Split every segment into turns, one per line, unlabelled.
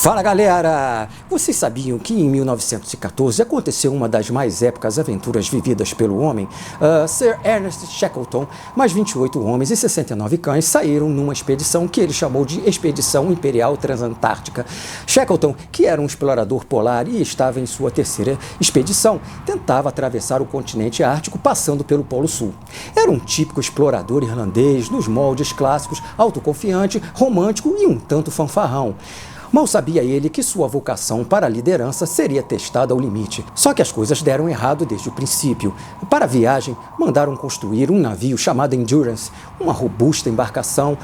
Fala galera! Vocês sabiam que em 1914 aconteceu uma das mais épicas aventuras vividas pelo homem? Sir Ernest Shackleton, mais 28 homens e 69 cães saíram numa expedição que ele chamou de Expedição Imperial Transantártica. Shackleton, que era um explorador polar e estava em sua terceira expedição, tentava atravessar o continente ártico passando pelo Polo Sul. Era um típico explorador irlandês, nos moldes clássicos, autoconfiante, romântico e um tanto fanfarrão. Mal sabia ele que sua vocação para a liderança seria testada ao limite. Só que as coisas deram errado desde o princípio. Para a viagem, mandaram construir um navio chamado Endurance, uma robusta embarcação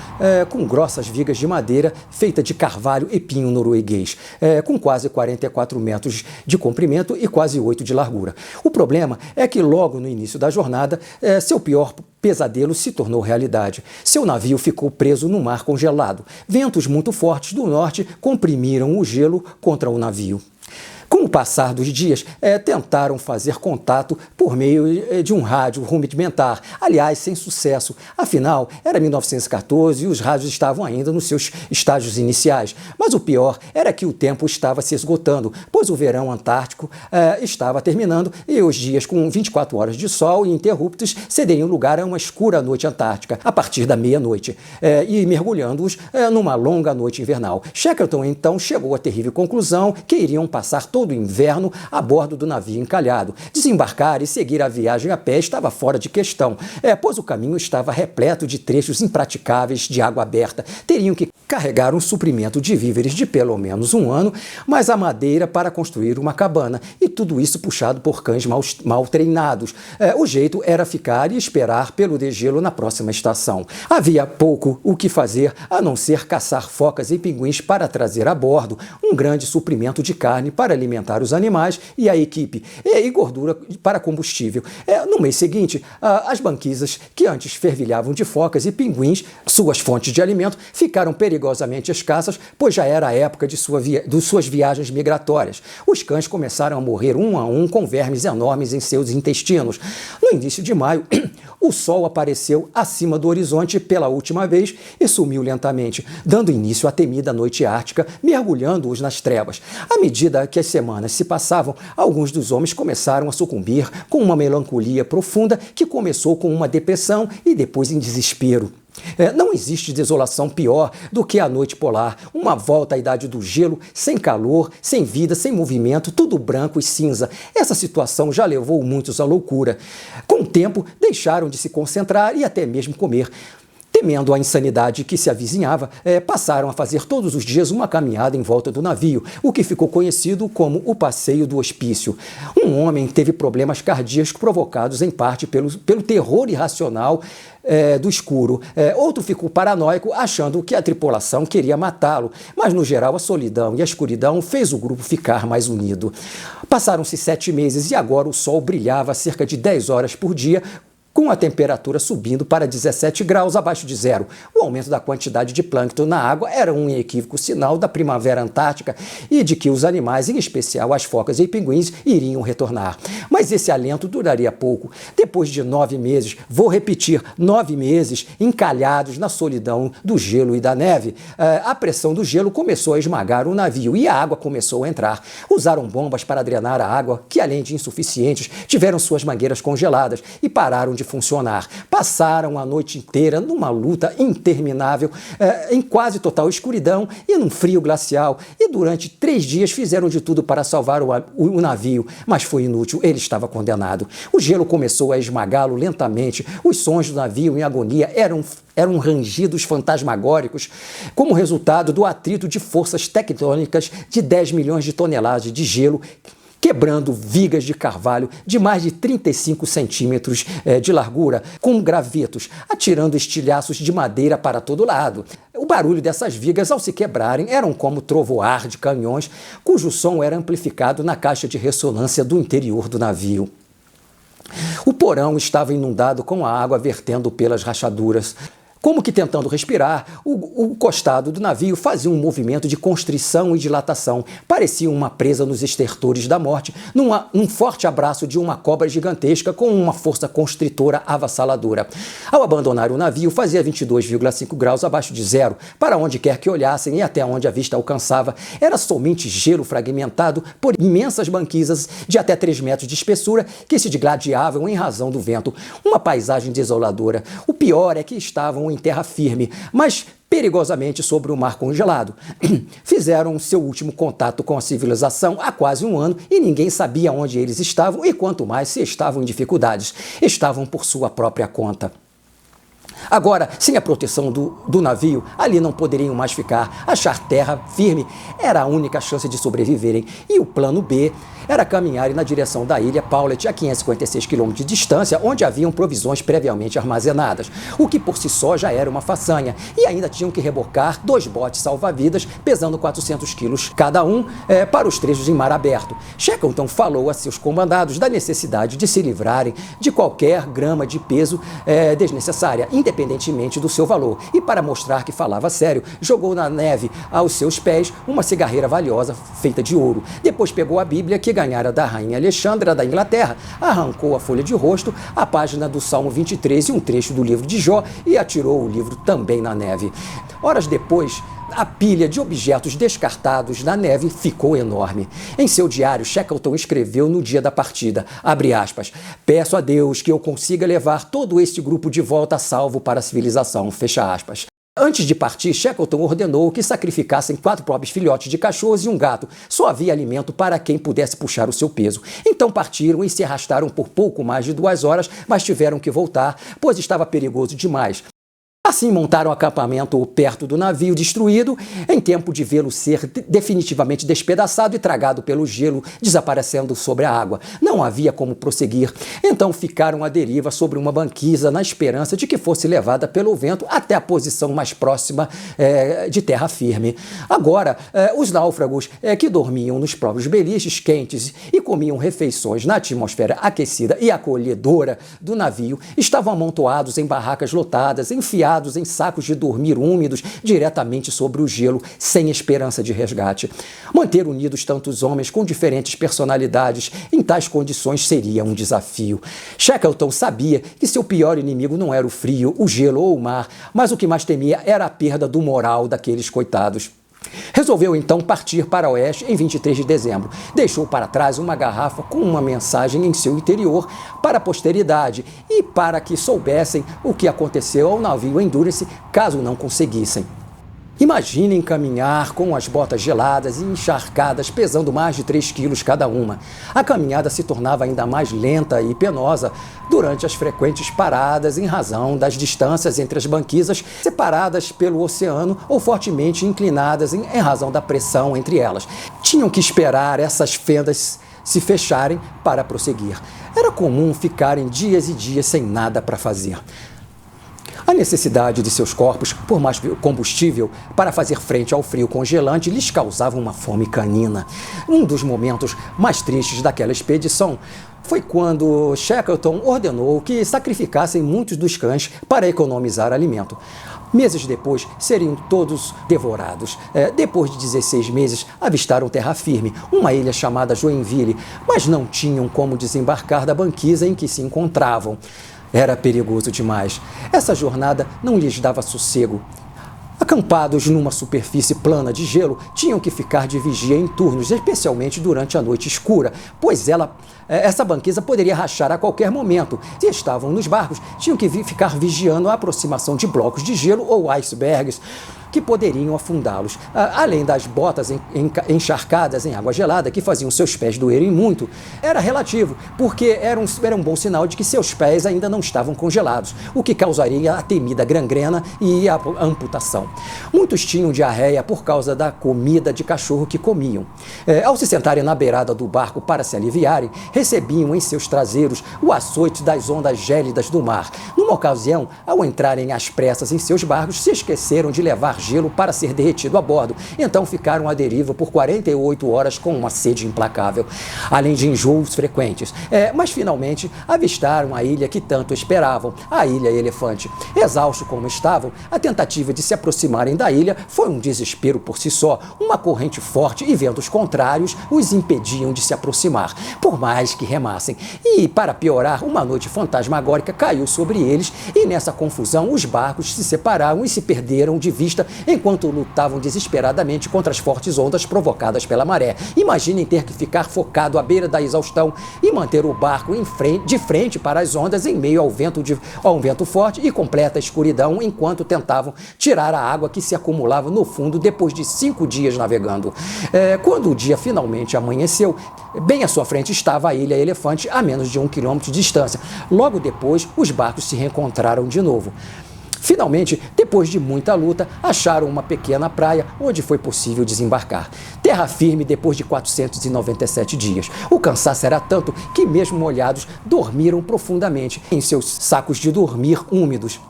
com grossas vigas de madeira feita de carvalho e pinho norueguês, com quase 44 metros de comprimento e quase 8 de largura. O problema é que logo no início da jornada, seu pior pesadelo se tornou realidade. Seu navio ficou preso no mar congelado. Ventos muito fortes do norte comprimiram o gelo contra o navio. Com o passar dos dias, tentaram fazer contato por meio de um rádio rudimentar, aliás, sem sucesso. Afinal, era 1914 e os rádios estavam ainda nos seus estágios iniciais. Mas o pior era que o tempo estava se esgotando, pois o verão antártico estava terminando e os dias com 24 horas de sol ininterruptos cederiam lugar a uma escura noite antártica, a partir da meia-noite, e mergulhando-os numa longa noite invernal. Shackleton, então, chegou à terrível conclusão que iriam passar todo o inverno a bordo do navio encalhado. Desembarcar e seguir a viagem a pé estava fora de questão, pois o caminho estava repleto de trechos impraticáveis de água aberta. Teriam que carregar um suprimento de víveres de pelo menos um ano, mas a madeira para construir uma cabana, e tudo isso puxado por cães mal treinados. O jeito era ficar e esperar pelo degelo na próxima estação. Havia pouco o que fazer a não ser caçar focas e pinguins para trazer a bordo um grande suprimento de carne para alimentar os animais e a equipe, e gordura para combustível. No mês seguinte, as banquisas que antes fervilhavam de focas e pinguins, suas fontes de alimento, ficaram perigosamente escassas, pois já era a época de suas viagens migratórias. Os cães começaram a morrer um a um com vermes enormes em seus intestinos. No início de maio, o sol apareceu acima do horizonte pela última vez e sumiu lentamente, dando início à temida noite ártica, mergulhando-os nas trevas. À medida que as semanas se passavam, alguns dos homens começaram a sucumbir com uma melancolia profunda que começou com uma depressão e depois em desespero. Não existe desolação pior do que a noite polar, uma volta à idade do gelo, sem calor, sem vida, sem movimento, tudo branco e cinza. Essa situação já levou muitos à loucura. Com o tempo, deixaram de se concentrar e até mesmo comer. Temendo a insanidade que se avizinhava, passaram a fazer todos os dias uma caminhada em volta do navio, o que ficou conhecido como o Passeio do Hospício. Um homem teve problemas cardíacos provocados em parte pelo terror irracional do escuro. Outro ficou paranoico, achando que a tripulação queria matá-lo, mas no geral a solidão e a escuridão fez o grupo ficar mais unido. Passaram-se 7 meses e agora o sol brilhava cerca de 10 horas por dia, com a temperatura subindo para 17 graus abaixo de zero. O aumento da quantidade de plâncton na água era um inequívoco sinal da primavera antártica e de que os animais, em especial as focas e pinguins, iriam retornar. Mas esse alento duraria pouco. Depois de 9 meses, vou repetir, 9 meses encalhados na solidão do gelo e da neve, a pressão do gelo começou a esmagar o navio e a água começou a entrar. Usaram bombas para drenar a água, que além de insuficientes, tiveram suas mangueiras congeladas e pararam de funcionar. Passaram a noite inteira numa luta interminável, em quase total escuridão e num frio glacial, e durante 3 dias fizeram de tudo para salvar o navio, mas foi inútil, ele estava condenado. O gelo começou a esmagá-lo lentamente, os sons do navio em agonia eram rangidos fantasmagóricos, como resultado do atrito de forças tectônicas de 10 milhões de toneladas de gelo, quebrando vigas de carvalho de mais de 35 centímetros de largura, com gravetos, atirando estilhaços de madeira para todo lado. O barulho dessas vigas, ao se quebrarem, eram como trovoar de canhões, cujo som era amplificado na caixa de ressonância do interior do navio. O porão estava inundado com a água vertendo pelas rachaduras. Como que tentando respirar, o costado do navio fazia um movimento de constrição e dilatação. Parecia uma presa nos estertores da morte, num forte abraço de uma cobra gigantesca com uma força constritora avassaladora. Ao abandonar o navio, fazia 22,5 graus abaixo de zero. Para onde quer que olhassem e até onde a vista alcançava, era somente gelo fragmentado por imensas banquisas de até 3 metros de espessura que se digladiavam em razão do vento. Uma paisagem desoladora. O pior é que estavam em terra firme, mas perigosamente sobre o mar congelado. Fizeram seu último contato com a civilização há quase um ano e ninguém sabia onde eles estavam e quanto mais se estavam em dificuldades. Estavam por sua própria conta. Agora, sem a proteção do navio, ali não poderiam mais ficar. Achar terra firme era a única chance de sobreviverem. E o plano B era caminharem na direção da ilha Paulet, a 556 km de distância, onde haviam provisões previamente armazenadas, o que por si só já era uma façanha. E ainda tinham que rebocar 2 botes salva-vidas, pesando 400 quilos cada um, para os trechos em mar aberto. Shackleton falou a seus comandados da necessidade de se livrarem de qualquer grama de peso desnecessária, independentemente do seu valor. E para mostrar que falava sério, jogou na neve aos seus pés uma cigarreira valiosa feita de ouro. Depois pegou a Bíblia que ganhara da rainha Alexandra da Inglaterra, arrancou a folha de rosto, a página do Salmo 23 e um trecho do livro de Jó e atirou o livro também na neve. Horas depois, a pilha de objetos descartados na neve ficou enorme. Em seu diário, Shackleton escreveu no dia da partida, abre aspas, peço a Deus que eu consiga levar todo este grupo de volta a salvo para a civilização, fecha aspas. Antes de partir, Shackleton ordenou que sacrificassem 4 pobres filhotes de cachorros e um gato. Só havia alimento para quem pudesse puxar o seu peso. Então partiram e se arrastaram por pouco mais de 2 horas, mas tiveram que voltar, pois estava perigoso demais. Assim montaram acampamento perto do navio destruído, em tempo de vê-lo ser definitivamente despedaçado e tragado pelo gelo, desaparecendo sobre a água. Não havia como prosseguir. Então ficaram à deriva sobre uma banquisa na esperança de que fosse levada pelo vento até a posição mais próxima de terra firme. Agora, os náufragos que dormiam nos próprios beliches quentes e comiam refeições na atmosfera aquecida e acolhedora do navio estavam amontoados em barracas lotadas, enfiados em sacos de dormir úmidos diretamente sobre o gelo, sem esperança de resgate. Manter unidos tantos homens com diferentes personalidades em tais condições seria um desafio. Shackleton sabia que seu pior inimigo não era o frio, o gelo ou o mar, mas o que mais temia era a perda do moral daqueles coitados. Resolveu então partir para o oeste em 23 de dezembro. Deixou para trás uma garrafa com uma mensagem em seu interior para a posteridade e para que soubessem o que aconteceu ao navio Endurance caso não conseguissem. Imaginem caminhar com as botas geladas e encharcadas, pesando mais de 3 quilos cada uma. A caminhada se tornava ainda mais lenta e penosa durante as frequentes paradas em razão das distâncias entre as banquisas separadas pelo oceano ou fortemente inclinadas em razão da pressão entre elas. Tinham que esperar essas fendas se fecharem para prosseguir. Era comum ficarem dias e dias sem nada para fazer. A necessidade de seus corpos por mais combustível para fazer frente ao frio congelante lhes causava uma fome canina. Um dos momentos mais tristes daquela expedição foi quando Shackleton ordenou que sacrificassem muitos dos cães para economizar alimento. Meses depois, seriam todos devorados. Depois de 16 meses, avistaram terra firme, uma ilha chamada Joinville, mas não tinham como desembarcar da banquisa em que se encontravam. Era perigoso demais. Essa jornada não lhes dava sossego. Acampados numa superfície plana de gelo, tinham que ficar de vigia em turnos, especialmente durante a noite escura, pois essa banquisa poderia rachar a qualquer momento. Se estavam nos barcos, tinham que ficar vigiando a aproximação de blocos de gelo ou icebergs que poderiam afundá-los, além das botas encharcadas em água gelada que faziam seus pés doerem muito. Era relativo, porque era um bom sinal de que seus pés ainda não estavam congelados, o que causaria a temida gangrena e a amputação. Muitos tinham diarreia por causa da comida de cachorro que comiam. Ao se sentarem na beirada do barco para se aliviarem, recebiam em seus traseiros o açoite das ondas gélidas do mar. Numa ocasião, ao entrarem às pressas em seus barcos, se esqueceram de levar gelo para ser derretido a bordo. Então ficaram à deriva por 48 horas com uma sede implacável, além de enjoos frequentes. Mas finalmente avistaram a ilha que tanto esperavam, a Ilha Elefante. Exaustos como estavam, a tentativa de se aproximarem da ilha foi um desespero por si só. Uma corrente forte e ventos contrários os impediam de se aproximar, por mais que remassem. E, para piorar, uma noite fantasmagórica caiu sobre eles e, nessa confusão, os barcos se separaram e se perderam de vista enquanto lutavam desesperadamente contra as fortes ondas provocadas pela maré. Imaginem ter que ficar focado à beira da exaustão e manter o barco de frente para as ondas em meio a um vento forte e completa escuridão enquanto tentavam tirar a água que se acumulava no fundo depois de 5 dias navegando. Quando o dia finalmente amanheceu, bem à sua frente estava a Ilha Elefante, a menos de 1 quilômetro de distância. Logo depois, os barcos se reencontraram de novo. Finalmente, depois de muita luta, acharam uma pequena praia onde foi possível desembarcar. Terra firme depois de 497 dias. O cansaço era tanto que, mesmo molhados, dormiram profundamente em seus sacos de dormir úmidos.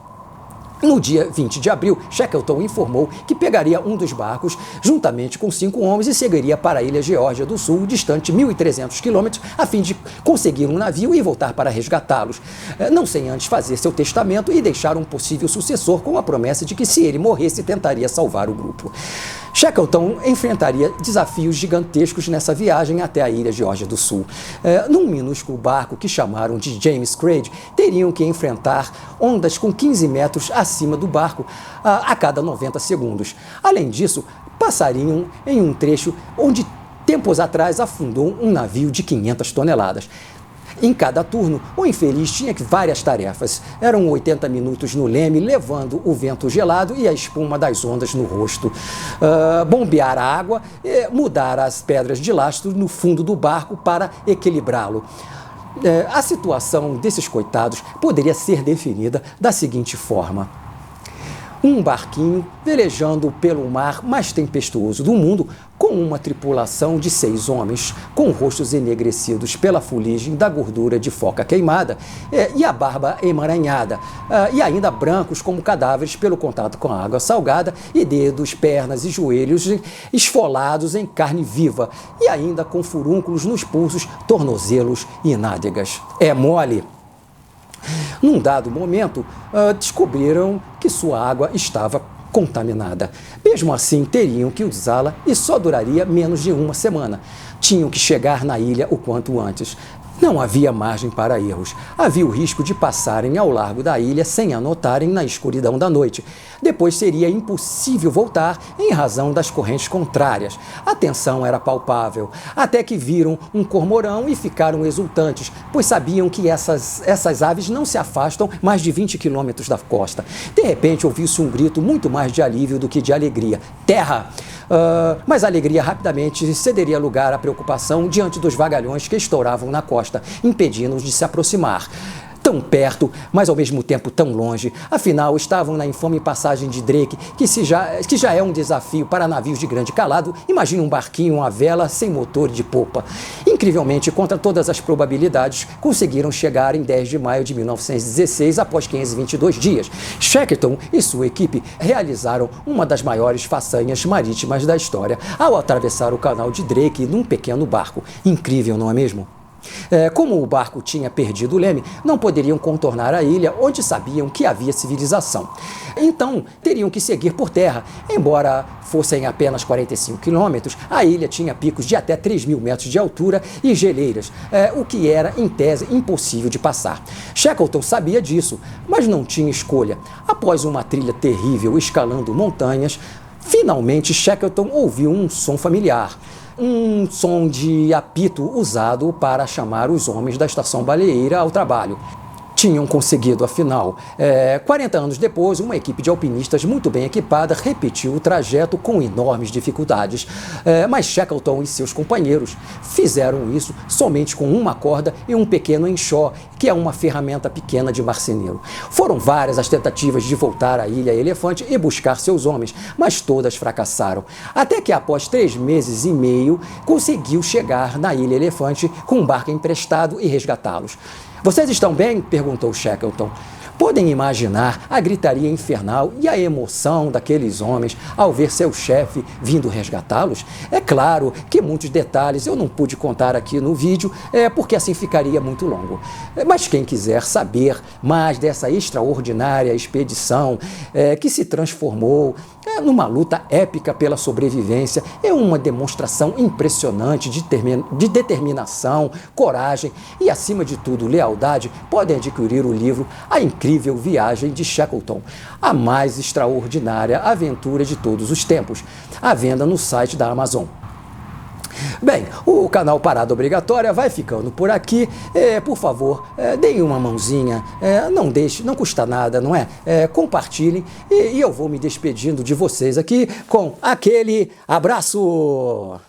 No dia 20 de abril, Shackleton informou que pegaria um dos barcos, juntamente com 5 homens, e seguiria para a Ilha Geórgia do Sul, distante 1.300 quilômetros, a fim de conseguir um navio e voltar para resgatá-los. Não sem antes fazer seu testamento e deixar um possível sucessor com a promessa de que, se ele morresse, tentaria salvar o grupo. Shackleton enfrentaria desafios gigantescos nessa viagem até a Ilha Geórgia do Sul. Num minúsculo barco que chamaram de James Craig, teriam que enfrentar ondas com 15 metros acima do barco a cada 90 segundos. Além disso, passariam em um trecho onde tempos atrás afundou um navio de 500 toneladas. Em cada turno, o infeliz tinha várias tarefas. Eram 80 minutos no leme, levando o vento gelado e a espuma das ondas no rosto. Bombear a água, mudar as pedras de lastro no fundo do barco para equilibrá-lo. A situação desses coitados poderia ser definida da seguinte forma: um barquinho velejando pelo mar mais tempestuoso do mundo, com uma tripulação de 6 homens, com rostos enegrecidos pela fuligem da gordura de foca queimada e a barba emaranhada, e ainda brancos como cadáveres pelo contato com a água salgada, e dedos, pernas e joelhos esfolados em carne viva, e ainda com furúnculos nos pulsos, tornozelos e nádegas. É mole! Num dado momento, descobriram que sua água estava contaminada. Mesmo assim, teriam que usá-la e só duraria menos de 1 semana. Tinham que chegar na ilha o quanto antes. Não havia margem para erros. Havia o risco de passarem ao largo da ilha sem a notarem na escuridão da noite. Depois seria impossível voltar em razão das correntes contrárias. A tensão era palpável, até que viram um cormorão e ficaram exultantes, pois sabiam que essas aves não se afastam mais de 20 quilômetros da costa. De repente, ouviu-se um grito muito mais de alívio do que de alegria. Terra! Mas a alegria rapidamente cederia lugar à preocupação diante dos vagalhões que estouravam na costa, impedindo-os de se aproximar. Tão perto, mas ao mesmo tempo tão longe. Afinal, estavam na infame passagem de Drake, que já é um desafio para navios de grande calado. Imagine um barquinho à vela sem motor de popa. Incrivelmente, contra todas as probabilidades, conseguiram chegar em 10 de maio de 1916, após 522 dias. Shackleton e sua equipe realizaram uma das maiores façanhas marítimas da história, ao atravessar o canal de Drake num pequeno barco. Incrível, não é mesmo? Como o barco tinha perdido o leme, não poderiam contornar a ilha onde sabiam que havia civilização. Então, teriam que seguir por terra. Embora fossem apenas 45 quilômetros, a ilha tinha picos de até 3.000 metros de altura e geleiras, o que era, em tese, impossível de passar. Shackleton sabia disso, mas não tinha escolha. Após uma trilha terrível escalando montanhas, finalmente Shackleton ouviu um som familiar. Um som de apito usado para chamar os homens da estação baleeira ao trabalho. Tinham conseguido, afinal. 40 anos depois, uma equipe de alpinistas muito bem equipada repetiu o trajeto com enormes dificuldades. Mas Shackleton e seus companheiros fizeram isso somente com uma corda e um pequeno enxó, que é uma ferramenta pequena de marceneiro. Foram várias as tentativas de voltar à Ilha Elefante e buscar seus homens, mas todas fracassaram. Até que, após 3 meses e meio, conseguiu chegar na Ilha Elefante com um barco emprestado e resgatá-los. "Vocês estão bem?" perguntou Shackleton. Podem imaginar a gritaria infernal e a emoção daqueles homens ao ver seu chefe vindo resgatá-los? É claro que muitos detalhes eu não pude contar aqui no vídeo, porque assim ficaria muito longo. Mas quem quiser saber mais dessa extraordinária expedição que se transformou numa luta épica pela sobrevivência, é uma demonstração impressionante de determinação, coragem e, acima de tudo, lealdade, podem adquirir o livro A Incrível Viagem de Shackleton, a mais extraordinária aventura de todos os tempos, à venda no site da Amazon. Bem, o canal Parada Obrigatória vai ficando por aqui. Por favor, deem uma mãozinha, não deixe, não custa nada, não é? Compartilhem e eu vou me despedindo de vocês aqui com aquele abraço!